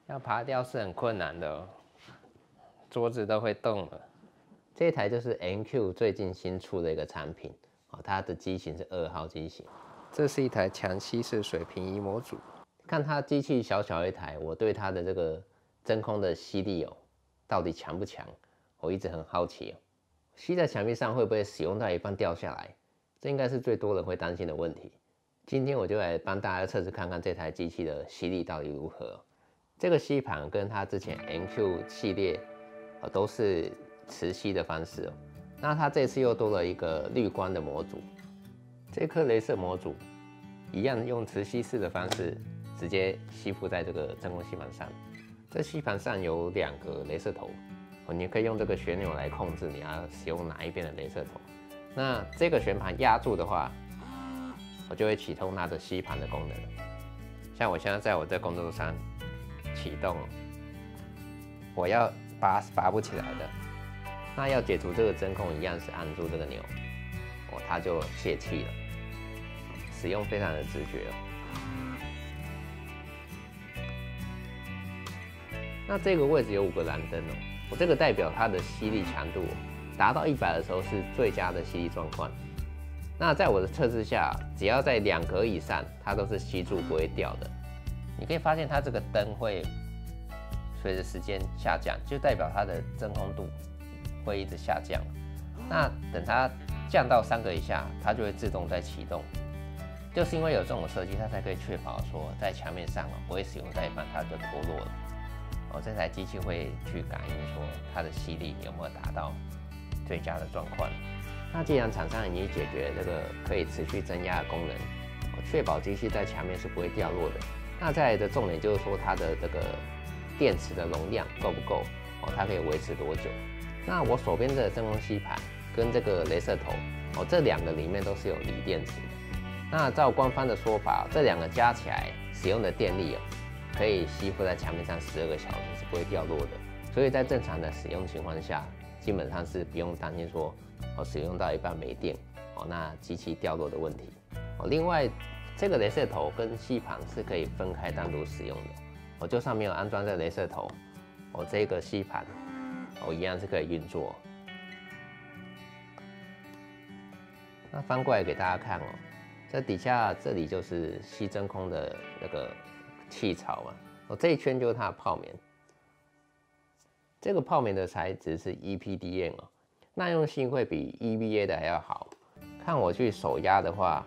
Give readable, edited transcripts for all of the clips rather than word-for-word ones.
要爬掉是很困难的哦，桌子都会动了。这一台就是 MQ 最近新出的一个产品，它的机型是2号机型。这是一台强吸式水平仪模组。看它机器小小一台，我对它的这个真空的吸力到底强不强？我一直很好奇吸在墙壁上会不会使用到一半掉下来？这应该是最多人会担心的问题。今天我就来帮大家测试看看这台机器的吸力到底如何。这个吸盘跟它之前 MQ 系列都是磁吸的方式那它这次又多了一个滤光的模组。这颗雷射模组一样用磁吸式的方式直接吸附在这个真空吸盘上。这吸盘上有2个雷射头，你可以用这个旋钮来控制你要使用哪一边的雷射头。那这个旋盘压住的话，我就会启动它的吸盘的功能。像我现在在我这工作上启动我要拔是拔不起来的。那要解除这个真空，一样是按住这个钮，它就泄气了。使用非常的直觉那这个位置有5个蓝灯我这个代表它的吸力强度达到100的时候是最佳的吸力状况。那在我的测试下，只要在2格以上，它都是吸住不会掉的。你可以发现它这个灯会随着时间下降，就代表它的真空度会一直下降。那等它降到3格以下，它就会自动再启动。就是因为有这种设计，它才可以确保说在墙面上不会使用到一半它就脱落了。这台机器会去感应说它的吸力有没有达到最佳的状况。那既然厂商已经解决这个可以持续增压的功能，确保机器在墙面是不会掉落的。那再来的重点就是说它的这个电池的容量够不够它可以维持多久？那我手边的真空吸盘跟这个雷射头这2个里面都是有锂电池的。那照官方的说法，这2个加起来使用的电力可以吸附在墙面上12个小时是不会掉落的。所以在正常的使用情况下，基本上是不用担心说使用到一半没电那机器掉落的问题另外，这个雷射头跟吸盘是可以分开单独使用的就算没有安装这雷射头这个吸盘一样是可以运作。那翻过来给大家看这底下这里就是吸真空的那个气槽嘛这一圈就是它的泡棉。这个泡棉的材质是 EPDM耐用性会比 EVA 的还要好。看我去手压的话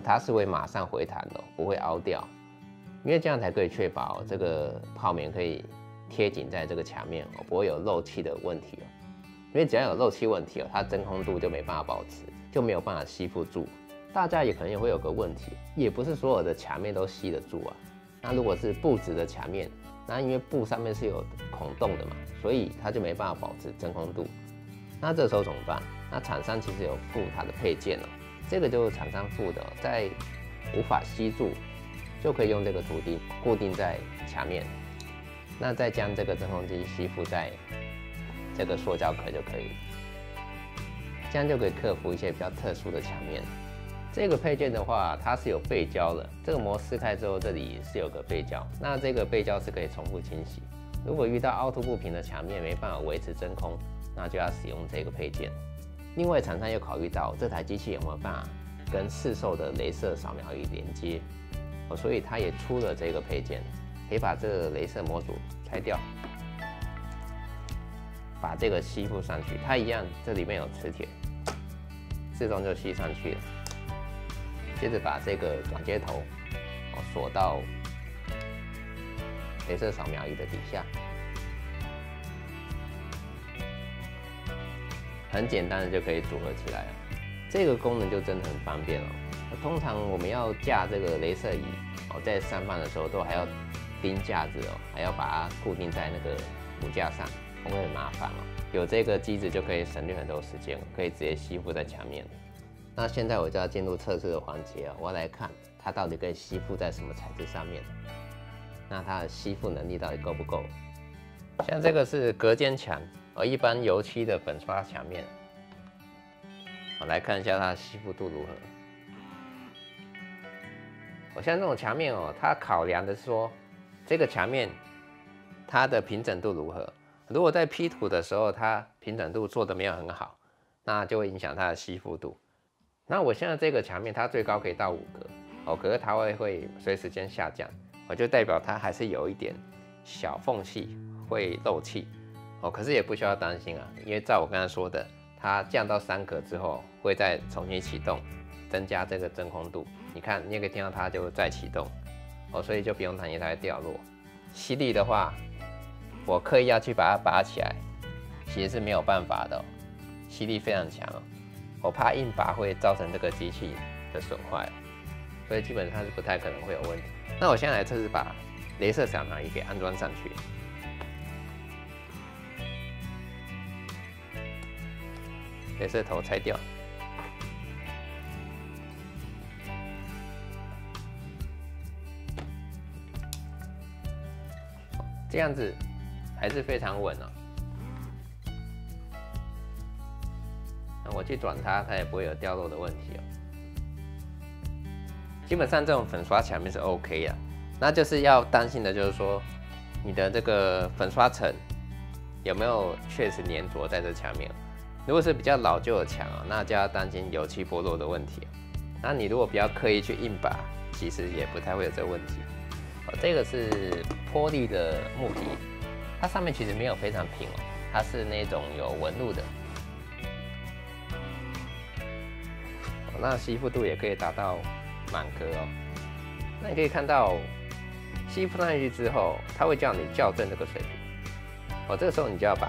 它是会马上回弹的不会凹掉。因为这样才可以确保这个泡棉可以贴紧在这个墙面不会有漏气的问题因为只要有漏气问题它真空度就没办法保持，就没有办法吸附住。大家也可能也会有个问题，也不是所有的墙面都吸得住那如果是布质的墙面，那因为布上面是有孔洞的嘛，所以它就没办法保持真空度。那这时候怎么办？那厂商其实有附它的配件这个就是厂商附的在无法吸住，就可以用这个图钉固定在墙面，那再将这个真空机吸附在这个塑胶壳就可以了。这样就可以克服一些比较特殊的墙面。这个配件的话，它是有背胶的。这个膜撕开之后，这里是有个背胶。那这个背胶是可以重复清洗。如果遇到凹凸不平的墙面没办法维持真空，那就要使用这个配件。另外，厂商又考虑到这台机器有没有办法跟市售的雷射扫描仪连接，所以它也出了这个配件，可以把这个雷射模组拆掉，把这个吸附上去。它一样，这里面有磁铁，自动就吸上去了。接着把这个转接头锁到雷射扫描仪的底下，很简单的就可以组合起来了。这个功能就真的很方便通常我们要架这个雷射仪在上班的时候都还要钉架子还要把它固定在那个骨架上，会很麻烦有这个机子就可以省略很多时间，可以直接吸附在墙面。那现在我就要进入测试的环节我要来看它到底可以吸附在什么材质上面，那它的吸附能力到底够不够？像这个是隔间墙一般油漆的粉刷墙面，我来看一下它的吸附度如何。像这种墙面哦，它考量的是说这个墙面它的平整度如何。如果在 P 图的时候，它平整度做的没有很好，那就会影响它的吸附度。那我现在这个墙面，它最高可以到5格哦，可是它会随时间下降，就代表它还是有一点小缝隙会漏气哦。可是也不需要担心啊，因为照我刚才说的，它降到3格之后，会再重新启动，增加这个真空度。你看，你也可以听到它就再启动哦，所以就不用担心它会掉落。吸力的话，我刻意要去把它拔起来，其实是没有办法的哦，吸力非常强哦。我怕硬拔会造成这个机器的损坏，所以基本上是不太可能会有问题。那我现在来测试把雷射闪拿仪给安装上去，雷射头拆掉，这样子还是非常稳哦。我去转它，它也不会有掉落的问题哦。基本上这种粉刷墙面是 OK 的，那就是要担心的就是说，你的这个粉刷层有没有确实粘着在这墙面。如果是比较老旧的墙啊，那就要担心油漆剥落的问题。那你如果比较刻意去硬拔，其实也不太会有这个问题。这个是波利的木皮，它上面其实没有非常平哦，它是那种有纹路的。那吸附度也可以达到满格哦。那你可以看到，吸附上去之后，它会叫你校正这个水平。这个时候你就要把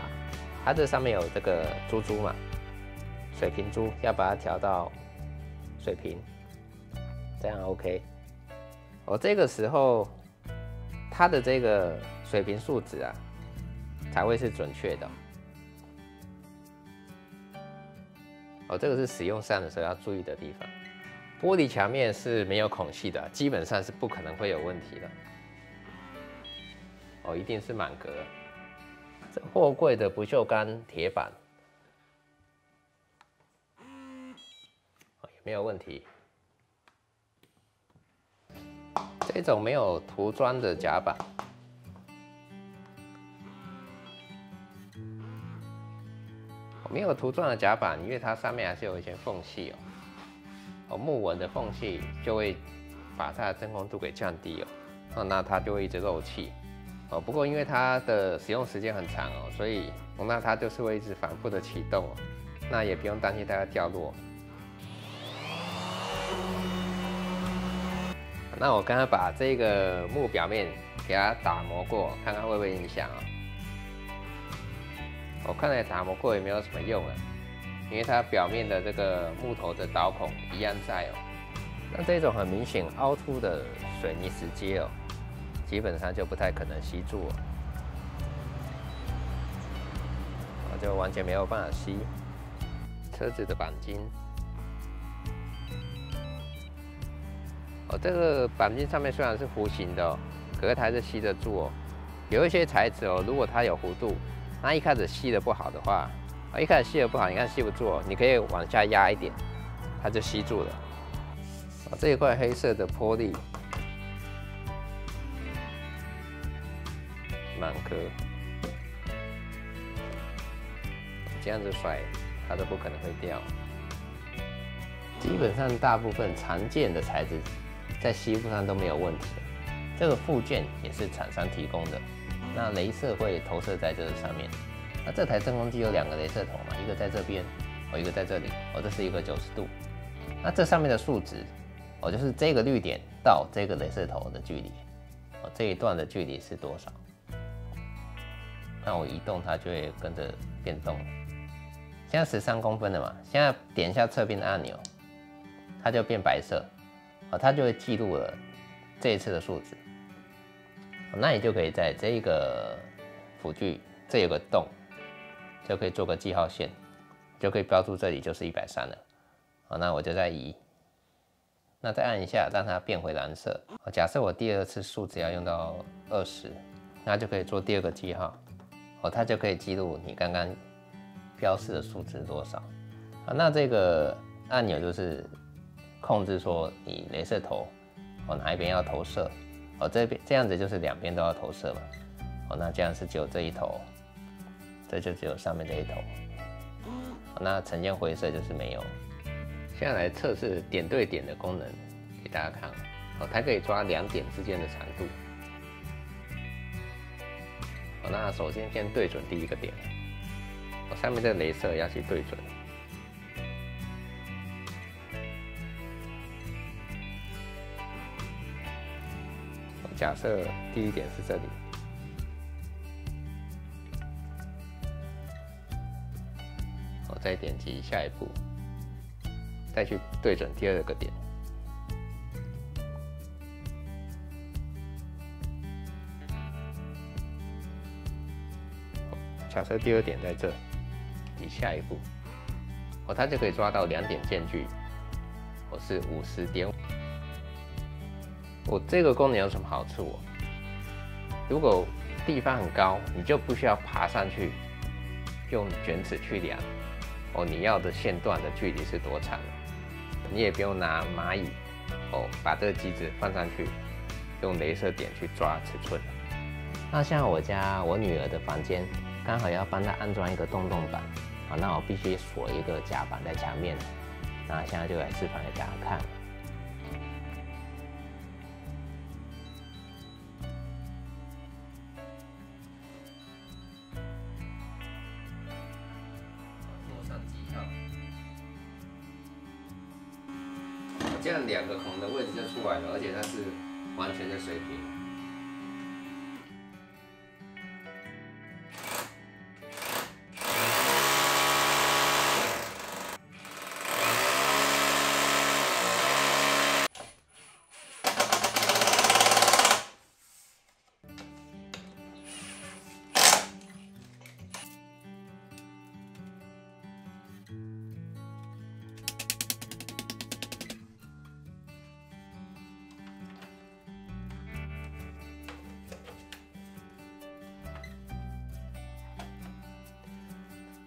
它这上面有这个珠珠嘛，水平珠，要把它调到水平，这样 OK。这个时候它的这个水平数值啊，才会是准确的。这个是使用上的时候要注意的地方。玻璃墙面是没有孔隙的，基本上是不可能会有问题的。一定是满格。这货柜的不锈钢铁板，也没有问题。这种没有涂装的夹板。没有涂装的夹板，因为它上面还是有一些缝隙木纹的缝隙就会把它的真空度给降低那它就会一直漏气不过因为它的使用时间很长所以那它就是会一直反复的启动那也不用担心它要掉落。那我刚刚把这个木表面给它打磨过，看看会不会影响我看来打磨过也没有什么用因为它表面的这个木头的导孔一样在那这种很明显凹凸的水泥石阶基本上就不太可能吸住就完全没有办法吸。车子的钣金，这个钣金上面虽然是弧形的可是它还是吸得住有一些材质如果它有弧度。那一开始吸的不好的话，一开始吸的不好，你看吸不住你可以往下压一点，它就吸住了。这一块黑色的玻璃满格，这样子甩它都不可能会掉。基本上大部分常见的材质在吸附上都没有问题。这个附件也是厂商提供的。那雷射会投射在这个上面。那这台真空机有2个雷射头嘛，一个在这边，一个在这里。这是一个90度。那这上面的数值，就是这个绿点到这个雷射头的距离。这一段的距离是多少？那我移动它就会跟着变动。现在13公分了嘛，现在点一下侧边的按钮，它就变白色。它就会记录了这一次的数值。那你就可以在这个辅具这有个洞，就可以做个记号线，就可以标注这里就是130了。那我就再移，那再按一下让它变回蓝色。假设我第2次数值要用到20，那就可以做第2个记号。它就可以记录你刚刚标示的数值多少。那这个按钮就是控制说你雷射头哪一边要投射，这样子就是两边都要投射嘛，那这样是只有这一头，这就只有上面这一头，那呈现灰色就是没有。现在来测试点对点的功能给大家看，它可以抓两点之间的长度。那首先先对准第一个点，上面这个雷射要去对准。假设第一点是这里，我再点击下一步，再去对准第二个点。假设第二点在这，以下一步，它就可以抓到两点间距，是50.5。这个功能有什么好处？如果地方很高，你就不需要爬上去，用卷尺去量，你要的线段的距离是多长，你也不用拿蚂蚁，把这个机子放上去，用雷射点去抓尺寸。那像我家我女儿的房间，刚好要帮她安装一个洞洞板，那我必须锁一个夹板在墙面。那现在就来示范给大家看。做上记号，这样两个孔的位置就出来了，而且它是完全的水平。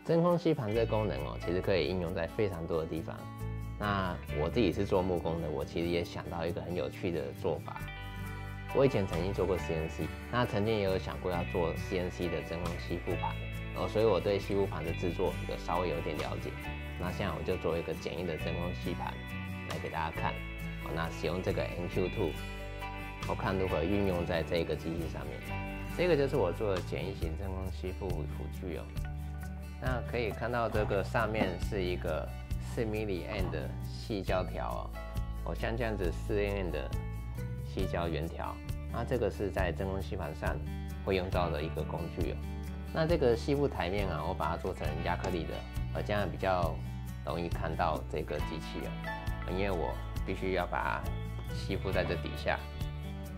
真空吸盘这个功能其实可以应用在非常多的地方。那我自己是做木工的，我其实也想到一个很有趣的做法。我以前曾经做过 CNC， 那曾经也有想过要做 CNC 的真空吸附盘，所以我对吸附盘的制作稍微有点了解。那现在我就做一个简易的真空吸盘来给大家看。那使用这个 NQ2， 我看如何运用在这个机器上面。这个就是我做的简易型真空吸附辅具。那可以看到这个上面是一个4mm的细胶条像这样子4mm的细胶圆条。那这个是在真空吸盘上会用到的一个工具那这个吸附台面我把它做成亚克力的，这样比较容易看到这个机器因为我必须要把它吸附在这底下。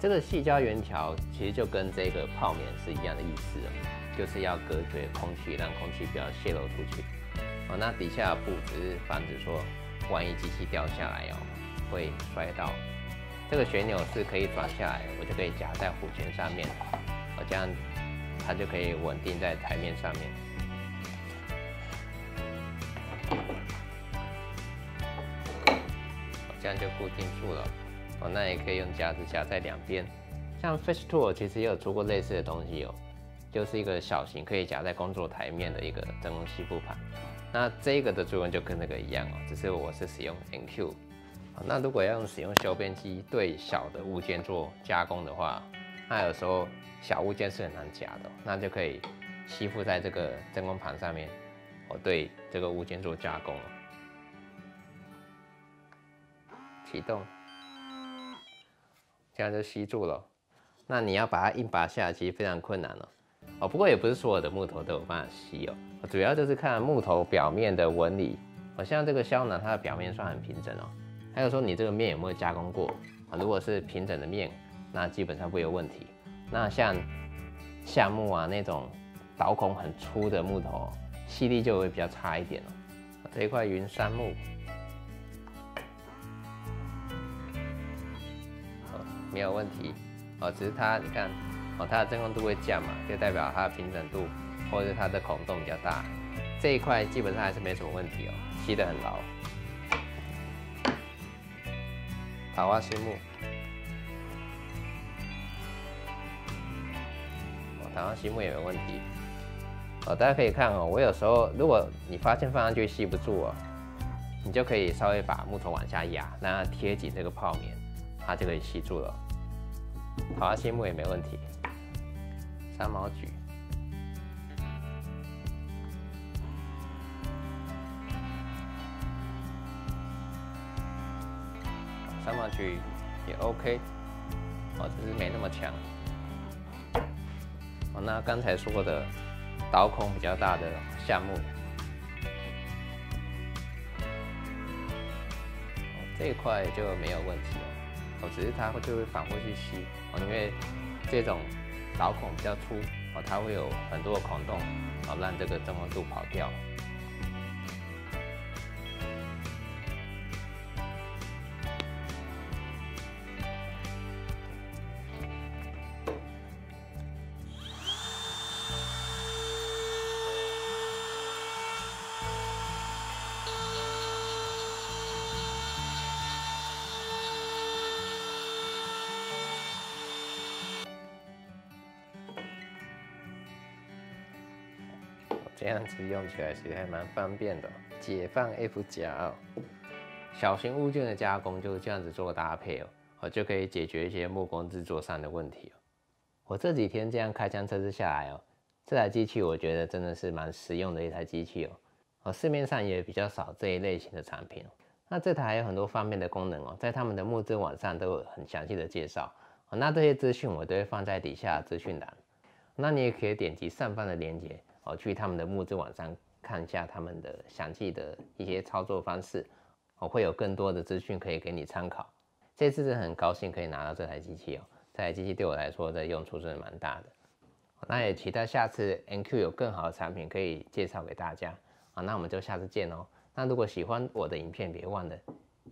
这个细胶圆条其实就跟这个泡棉是一样的意思就是要隔绝空气，让空气不要泄露出去。那底下的布只是防止说，万一机器掉下来会摔到。这个旋钮是可以转下来，我就可以夹在虎钳上面，这样它就可以稳定在台面上面。这样就固定住了。那也可以用夹子夹在两边。像 Fish Tool 其实也有出过类似的东西就是一个小型可以夹在工作台面的一个真空吸附盘。那这个的作用就跟那个一样只是我是使用 NQ。那如果要使用修边机对小的物件做加工的话，那有时候小物件是很难夹的，那就可以吸附在这个真空盘上面，对这个物件做加工启动，这样就吸住了。那你要把它硬拔下来，其实非常困难不过也不是所有的木头都有办法吸主要就是看木头表面的纹理。像这个胶囊，它的表面算很平整还有说你这个面有没有加工过如果是平整的面，那基本上不会有问题。那像橡木那种刀孔很粗的木头，吸力就会比较差一点这一块云杉木，没有问题只是它你看它的真空度会降嘛，就代表它的平整度或者是它的孔洞比较大。这一块基本上还是没什么问题吸得很牢。塔瓦斯木，打上吸木也没问题。大家可以看我有时候如果你发现放上去吸不住你就可以稍微把木头往下压，让它贴紧这个泡棉，它就可以吸住了。打上吸木也没问题。三毛榉。三毛榉也 OK， 只是没那么强。那刚才说的刀孔比较大的橡木，这一块就没有问题只是它就会反复去吸因为这种刀孔比较粗它会有很多的孔洞让这个真空度跑掉。这样子用起来其实还蛮方便的。解放 F 夹小型物件的加工就是这样子做搭配就可以解决一些木工制作上的问题我这几天这样开箱测试下来这台机器我觉得真的是蛮实用的一台机器市面上也比较少这一类型的产品那这台还有很多方面的功能在他们的募资网上都有很详细的介绍那这些资讯我都会放在底下的资讯栏，那你也可以点击上方的链接去他们的募资网上看一下他们的详细的一些操作方式会有更多的资讯可以给你参考。这次是很高兴可以拿到这台机器这台机器对我来说的用处真的蛮大的。那也期待下次 NQ 有更好的产品可以介绍给大家那我们就下次见那如果喜欢我的影片，别忘了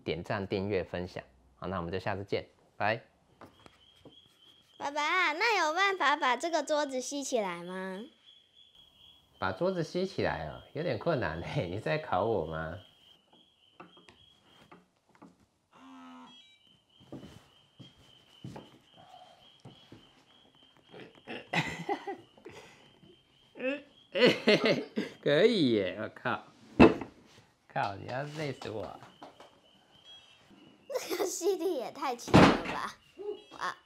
点赞、订阅、分享那我们就下次见，拜。爸爸，那有办法把这个桌子吸起来吗？把桌子吸起来有点困难你在考我吗？可以耶！我靠，你要累死我！这个吸力也太强了吧！哇！